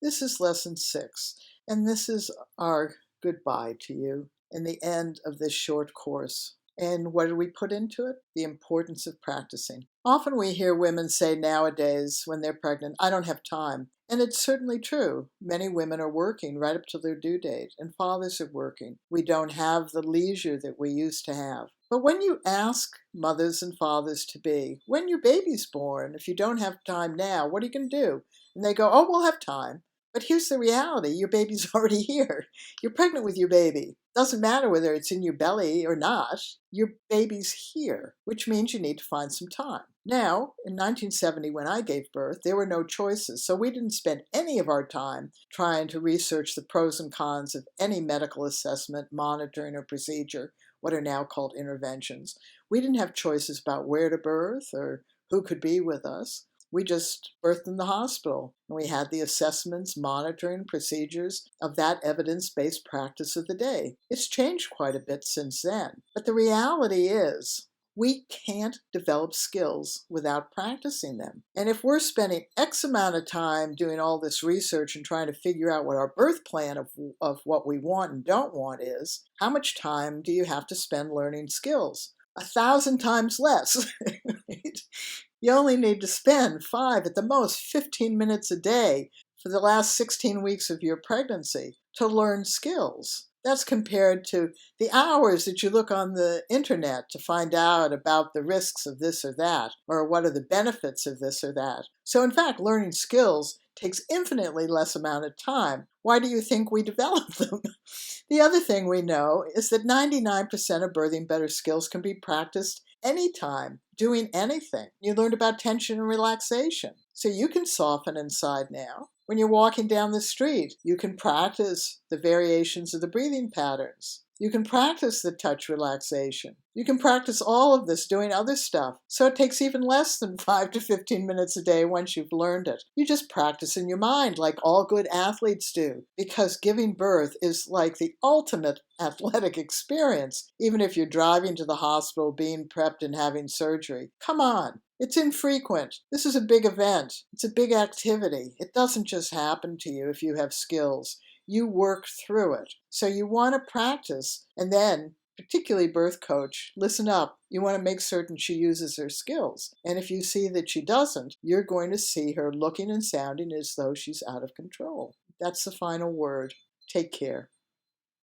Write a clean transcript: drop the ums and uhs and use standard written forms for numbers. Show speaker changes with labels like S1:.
S1: This is lesson 6, and this is our goodbye to you and the end of this short course. And what did we put into it? The importance of practicing. Often we hear women say nowadays when they're pregnant, I don't have time. And it's certainly true. Many women are working right up to their due date, and fathers are working. We don't have the leisure that we used to have. But when you ask mothers and fathers to be, when your baby's born, if you don't have time now, what are you going to do? And they go, oh, we'll have time. But here's the reality. Your baby's already here. You're pregnant with your baby. Doesn't matter whether it's in your belly or not. Your baby's here, which means you need to find some time. Now, in 1970, when I gave birth, there were no choices, so we didn't spend any of our time trying to research the pros and cons of any medical assessment, monitoring, or procedure, what are now called interventions. We didn't have choices about where to birth or who could be with us. We just birthed in the hospital, and we had the assessments, monitoring, procedures of that evidence-based practice of the day. It's changed quite a bit since then. But the reality is, we can't develop skills without practicing them. And if we're spending X amount of time doing all this research and trying to figure out what our birth plan of what we want and don't want is, how much time do you have to spend learning skills? 1,000 times less. Right? You only need to spend 5, at the most 15 minutes a day for the last 16 weeks of your pregnancy to learn skills. That's compared to the hours that you look on the internet to find out about the risks of this or that, or what are the benefits of this or that. So in fact, learning skills takes infinitely less amount of time. Why do you think we develop them? The other thing we know is that 99% of birthing better skills can be practiced anytime, doing anything. You learned about tension and relaxation. So you can soften inside now. When you're walking down the street, you can practice the variations of the breathing patterns. You can practice the touch relaxation. You can practice all of this doing other stuff. So it takes even less than 5 to 15 minutes a day once you've learned it. You just practice in your mind like all good athletes do, because giving birth is like the ultimate athletic experience, even if you're driving to the hospital, being prepped, and having surgery. Come on. It's infrequent. This is a big event. It's a big activity. It doesn't just happen to you if you have skills. You work through it. So you want to practice, and then, particularly birth coach, listen up. You want to make certain she uses her skills. And if you see that she doesn't, you're going to see her looking and sounding as though she's out of control. That's the final word. Take care.